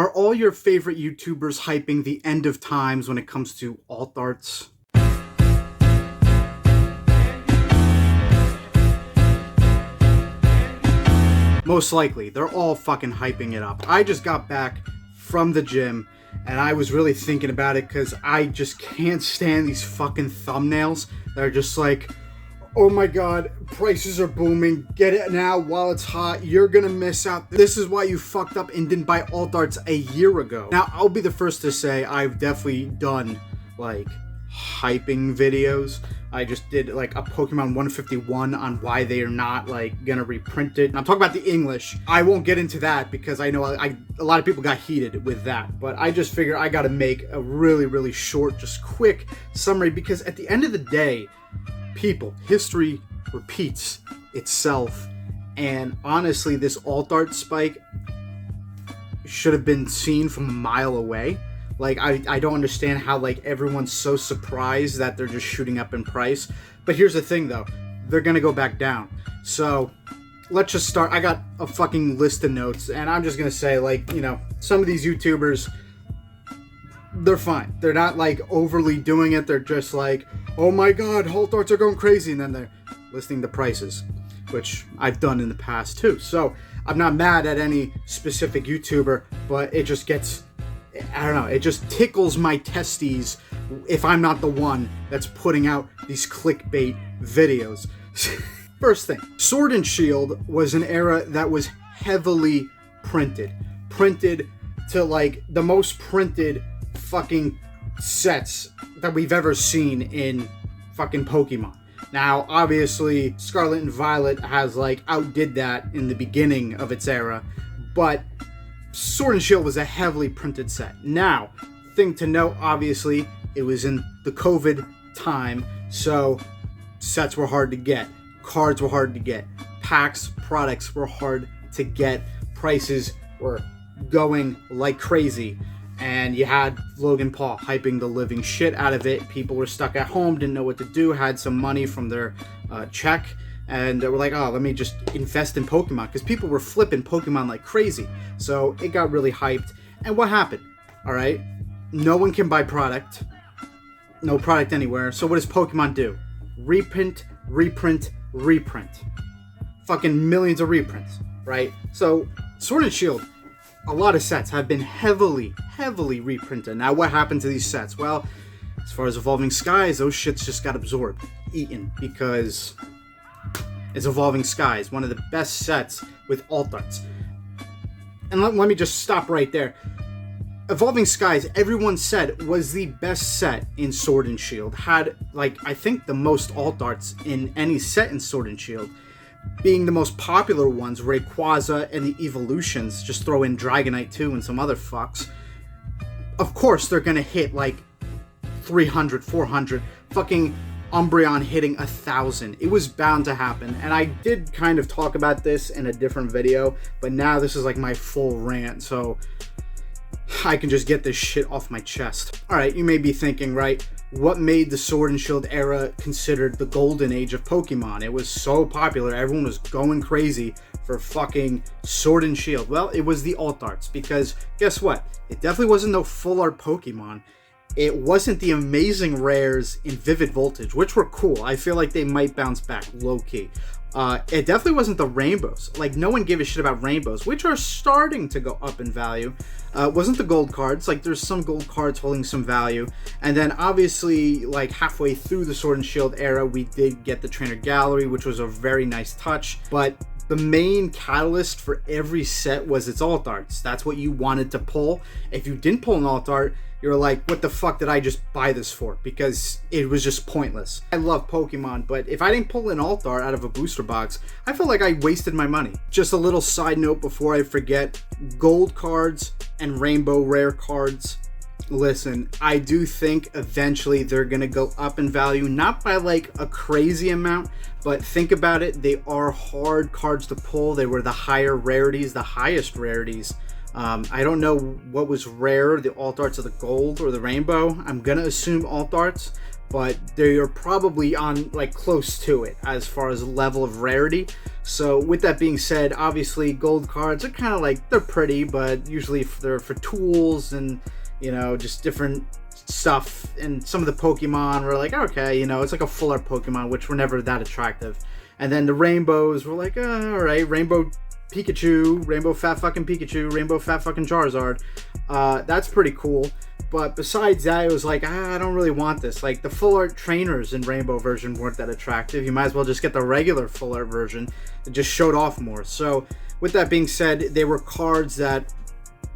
Are all your favorite YouTubers hyping the end of times when it comes to alt arts? Most likely, they're all fucking hyping it up. I just got back from the gym and I was really thinking about it because I just can't stand these fucking thumbnails that are just like, oh my god, prices are booming, get it now while it's hot, you're gonna miss out. This is why you fucked up and didn't buy alt arts a year ago. Now, I'll be the first to say I've definitely done, like, hyping videos. I just did, like, a Pokemon 151 on why they are not, like, gonna reprint it. And I'm talking about the English. I won't get into that because I know a lot of people got heated with that. But I just figure I gotta make a really, really short, just quick summary because at the end of the day, people, history repeats itself, and honestly, this alt art spike should have been seen from a mile away. Like, I don't understand how, like, everyone's so surprised that they're just shooting up in price. But here's the thing, though. They're gonna go back down. So, let's just start. I got a fucking list of notes, and I'm just gonna say, like, you know, some of these YouTubers, they're fine. They're not, like, overly doing it. They're just like, oh my god, alt arts are going crazy, and then they're listing the prices, which I've done in the past too. So I'm not mad at any specific YouTuber, but it just gets, I don't know, it just tickles my testes if I'm not the one that's putting out these clickbait videos. First thing, Sword and Shield was an era that was heavily printed to, like, the most printed fucking sets that we've ever seen in fucking Pokemon. Now, obviously, Scarlet and Violet has, like, outdid that in the beginning of its era, but Sword and Shield was a heavily printed set. Now, thing to note, obviously, it was in the COVID time, so sets were hard to get, cards were hard to get, packs, products were hard to get, prices were going like crazy. And you had Logan Paul hyping the living shit out of it. People were stuck at home, didn't know what to do, had some money from their check, and they were like, oh, let me just invest in Pokemon, because people were flipping Pokemon like crazy. So it got really hyped. And what happened? All right, no one can buy product. No product anywhere. So what does Pokemon do? Reprint, reprint, reprint. Fucking millions of reprints, right? So Sword and Shield, a lot of sets have been heavily reprinted. Now, what happened to these sets? Well, as far as Evolving Skies, those shits just got absorbed, eaten, because it's Evolving Skies, one of the best sets with alt arts. And let me just stop right there. Evolving Skies, everyone said, was the best set in Sword and Shield. Had, like, I think the most alt arts in any set in Sword and Shield. Being the most popular ones, Rayquaza and the evolutions, just throw in Dragonite too and some other fucks. Of course they're gonna hit like 300, 400, fucking Umbreon hitting 1,000. It was bound to happen, and I did kind of talk about this in a different video, but now this is like my full rant, so I can just get this shit off my chest. Alright, you may be thinking, right, what made the Sword and Shield era considered the golden age of Pokemon? It was so popular, everyone was going crazy for fucking Sword and Shield. Well, it was the alt arts, because guess what? It definitely wasn't no full art Pokemon. It wasn't the amazing rares in Vivid Voltage, which were cool. I feel like they might bounce back low-key. It definitely wasn't the rainbows. Like, no one gave a shit about rainbows, which are starting to go up in value. Wasn't the gold cards. Like, there's some gold cards holding some value. And then, obviously, like, halfway through the Sword and Shield era, we did get the Trainer Gallery, which was a very nice touch. But the main catalyst for every set was its alt arts. That's what you wanted to pull. If you didn't pull an alt art, you're like, what the fuck did I just buy this for? Because it was just pointless. I love Pokemon, but if I didn't pull an alt art out of a booster box, I felt like I wasted my money. Just a little side note before I forget, gold cards and rainbow rare cards, listen, I do think eventually they're gonna go up in value, not by like a crazy amount, but think about it, they are hard cards to pull. They were the higher rarities, the highest rarities I don't know what was rarer, the alt arts of the gold or the rainbow. I'm gonna assume alt arts, but they are probably on like close to it as far as level of rarity. So with that being said, obviously gold cards are kind of like, they're pretty, but usually they're for tools and, you know, just different stuff. And some of the Pokemon were like, okay, you know, it's like a fuller Pokemon, which were never that attractive. And then the rainbows were like, all right, rainbow Pikachu, rainbow fat fucking Pikachu, rainbow fat fucking Charizard. That's pretty cool. But besides that, it was like, I don't really want this. Like, the full art trainers in rainbow version weren't that attractive. You might as well just get the regular full art version. It just showed off more. So with that being said, they were cards that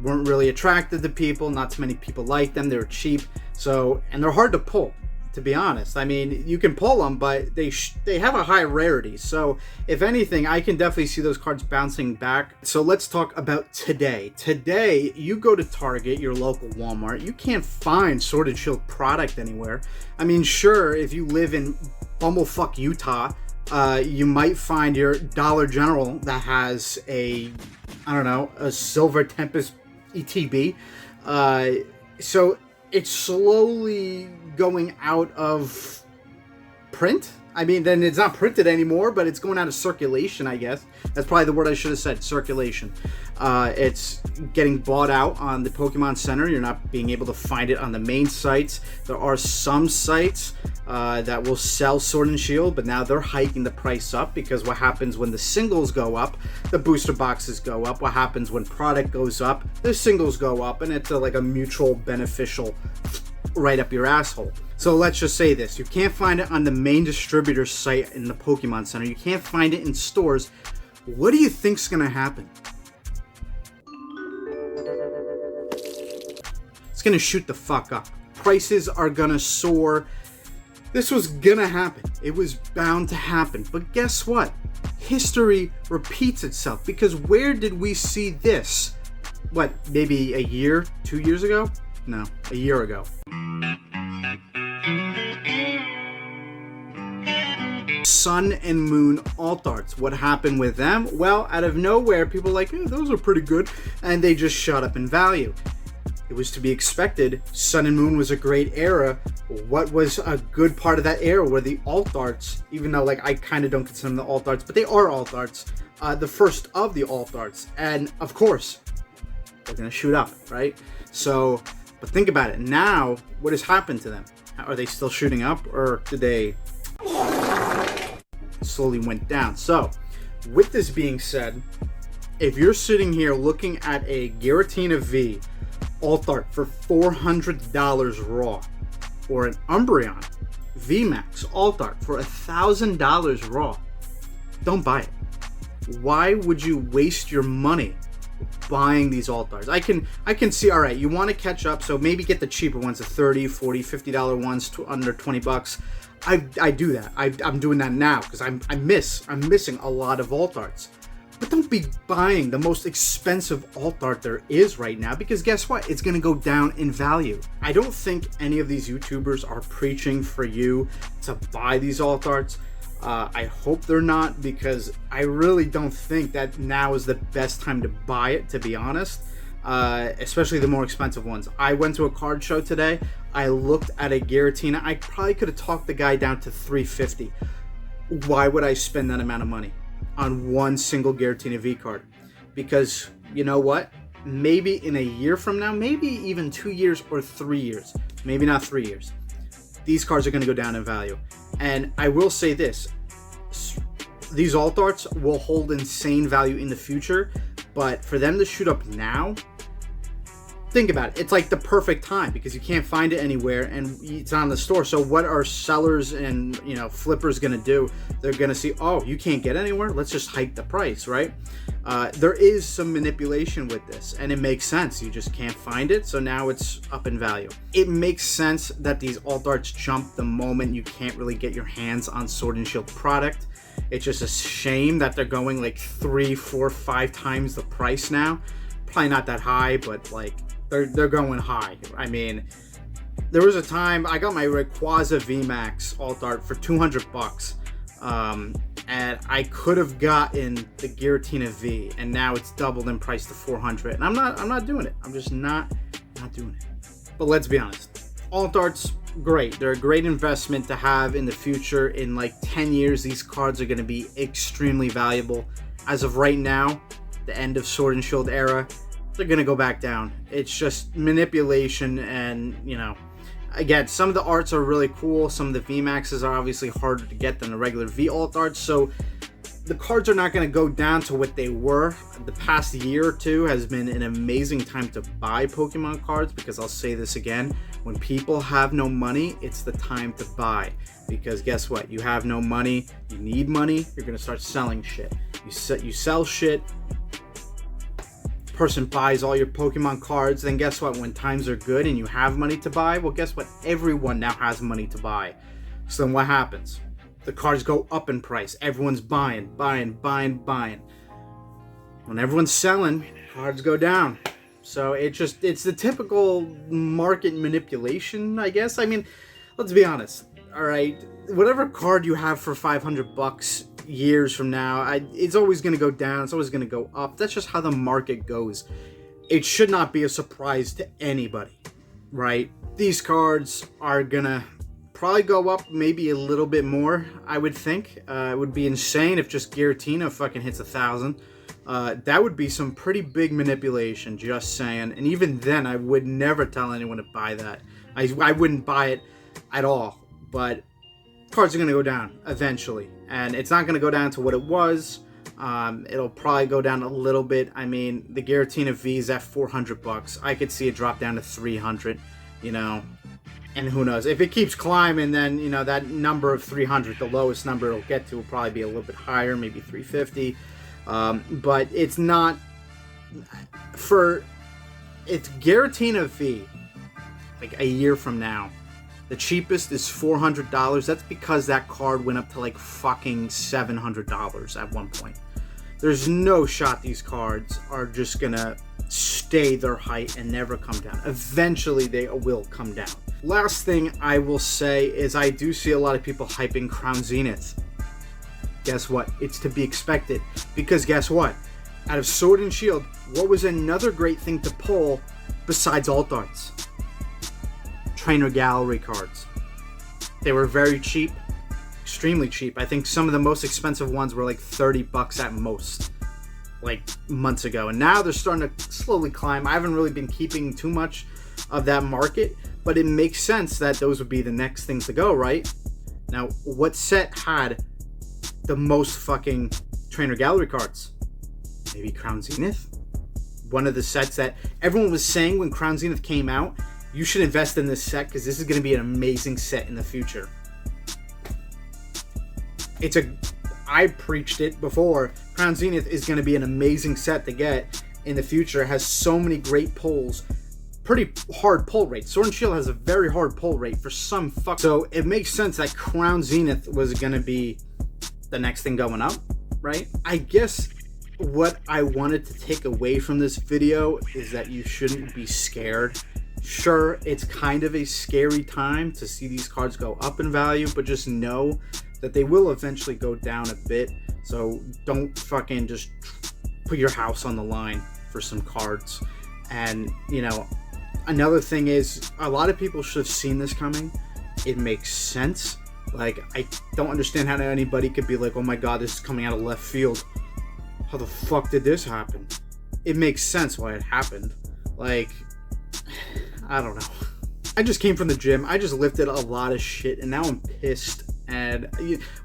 weren't really attractive to people. Not too many people liked them. They were cheap. So, and they're hard to pull, to be honest. I mean, you can pull them, but they have a high rarity. So if anything, I can definitely see those cards bouncing back. So let's talk about today. Today, you go to Target, your local Walmart, you can't find Sword and Shield product anywhere. I mean, sure, if you live in bumblefuck Utah, you might find your Dollar General that has a Silver Tempest ETB. So it's slowly going out of print. I mean, then it's not printed anymore, but it's going out of circulation, I guess. That's probably the word I should have said, circulation. It's getting bought out on the Pokemon Center. You're not being able to find it on the main sites. There are some sites that will sell Sword and Shield, but now they're hiking the price up, because what happens when the singles go up, the booster boxes go up. What happens when product goes up, the singles go up, and it's like a mutual beneficial right up your asshole. So let's just say this. You can't find it on the main distributor site in the Pokemon Center. You can't find it in stores. What do you think's gonna happen? It's gonna shoot the fuck up. Prices are gonna soar. This was gonna happen. It was bound to happen. But guess what? History repeats itself, because where did we see this? What, maybe a year, 2 years ago? No, a year ago. Sun and Moon alt arts. What happened with them? Well, out of nowhere, people were like, those are pretty good, and they just shot up in value. It was to be expected. Sun and Moon was a great era. What was a good part of that era were the alt arts, even though like I kind of don't consider them the alt arts, but they are alt arts. The first of the alt arts, and of course, they're gonna shoot up, right? So, but think about it. Now, what has happened to them? Are they still shooting up, or did they slowly went down? So, with this being said, if you're sitting here looking at a Giratina V alt art for $400 raw, or an Umbreon VMAX alt art for $1,000 raw, don't buy it. Why would you waste your money buying these alt arts? I can see, all right, you want to catch up, so maybe get the cheaper ones, the $30, $40, $50 ones to under 20 bucks. I do that. I'm doing that now because I'm missing a lot of alt arts. But don't be buying the most expensive alt art there is right now, because guess what? It's going to go down in value. I don't think any of these YouTubers are preaching for you to buy these alt arts. I hope they're not, because I really don't think that now is the best time to buy it, to be honest. Especially the more expensive ones. I went to a card show today. I looked at a Giratina. I probably could have talked the guy down to $350. Why would I spend that amount of money on one single Giratina V card? Because you know what? Maybe in a year from now, maybe even 2 years or 3 years, maybe not 3 years, these cards are going to go down in value. And I will say this, these alt arts will hold insane value in the future, but for them to shoot up now, think about it. It's like the perfect time, because you can't find it anywhere and it's on the store. So what are sellers and flippers going to do? They're going to see, oh, you can't get anywhere, let's just hike the price, right? There is some manipulation with this, and it makes sense. You just can't find it, so now it's up in value. It makes sense that these alt arts jump the moment you can't really get your hands on Sword and Shield product. It's just a shame that they're going like 3, 4, 5 times the price now. Probably not that high, but like they're going high. I mean, there was a time I got my Rayquaza VMAX alt art for $200. and I could have gotten the Giratina V, and now it's doubled in price to 400, and I'm not doing it. I'm just not doing it. But let's be honest, alt arts, great. They're a great investment to have in the future. In like 10 years, these cards are going to be extremely valuable. As of right now, the end of Sword and Shield era, they're going to go back down. It's just manipulation, and, you know, again, some of the arts are really cool. Some of the VMAXs are obviously harder to get than the regular V alt arts, so the cards are not going to go down to what they were. The past year or two has been an amazing time to buy Pokemon cards, because I'll say this again, when people have no money, it's the time to buy. Because guess what? You have no money, you need money, you're going to start selling shit. You sell shit, person buys all your Pokemon cards, then guess what? When times are good and you have money to buy, well, guess what? Everyone now has money to buy. So then what happens? The cards go up in price. Everyone's buying. When everyone's selling, cards go down. So it's the typical market manipulation, I guess. I mean, let's be honest. All right, whatever card you have for $500 years from now, it's always going to go down. It's always going to go up. That's just how the market goes. It should not be a surprise to anybody, right? These cards are gonna probably go up maybe a little bit more, I would think. It would be insane if just Giratina fucking hits 1,000. That would be some pretty big manipulation, just saying. And even then, I would never tell anyone to buy that. I wouldn't buy it at all. But cards are going to go down eventually. And it's not going to go down to what it was. It'll probably go down a little bit. I mean, the Giratina V is at $400. I could see it drop down to 300, you know. And who knows? If it keeps climbing, then, you know, that number of 300, the lowest number it'll get to, will probably be a little bit higher, maybe 350. But it's not... It's Giratina V, like a year from now. The cheapest is $400. That's because that card went up to like fucking $700 at one point. There's no shot these cards are just gonna stay their height and never come down. Eventually they will come down. Last thing I will say is I do see a lot of people hyping Crown Zenith. Guess what? It's to be expected. Because guess what? Out of Sword and Shield, what was another great thing to pull besides alt arts? Trainer gallery cards. They were very cheap. Extremely cheap. I think some of the most expensive ones were like $30 at most, like months ago, and now they're starting to slowly climb. I haven't really been keeping too much of that market, but it makes sense that those would be the next things to go, right? Now, what set had the most fucking trainer gallery cards? Maybe Crown Zenith? One of the sets that everyone was saying when Crown Zenith came out, you should invest in this set because this is going to be an amazing set in the future. I preached it before. Crown Zenith is going to be an amazing set to get in the future. It has so many great pulls. Pretty hard pull rate. Sword and Shield has a very hard pull rate for some fuck. So it makes sense that Crown Zenith was going to be the next thing going up, right? I guess what I wanted to take away from this video is that you shouldn't be scared. Sure, it's kind of a scary time to see these cards go up in value, but just know that they will eventually go down a bit. So don't fucking just put your house on the line for some cards. And, you know, another thing is, a lot of people should have seen this coming. It makes sense. Like, I don't understand how anybody could be like, oh my god, this is coming out of left field. How the fuck did this happen? It makes sense why it happened. Like, I don't know. I just came from the gym. I just lifted a lot of shit, and now I'm pissed. And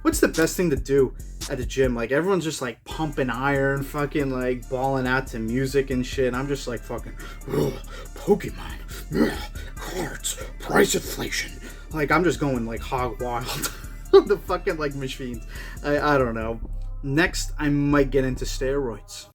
what's the best thing to do at the gym? Like, everyone's just like pumping iron, fucking like balling out to music and shit. I'm just like fucking Pokemon, cards, price inflation. Like, I'm just going like hog wild on the fucking like machines. I don't know. Next, I might get into steroids.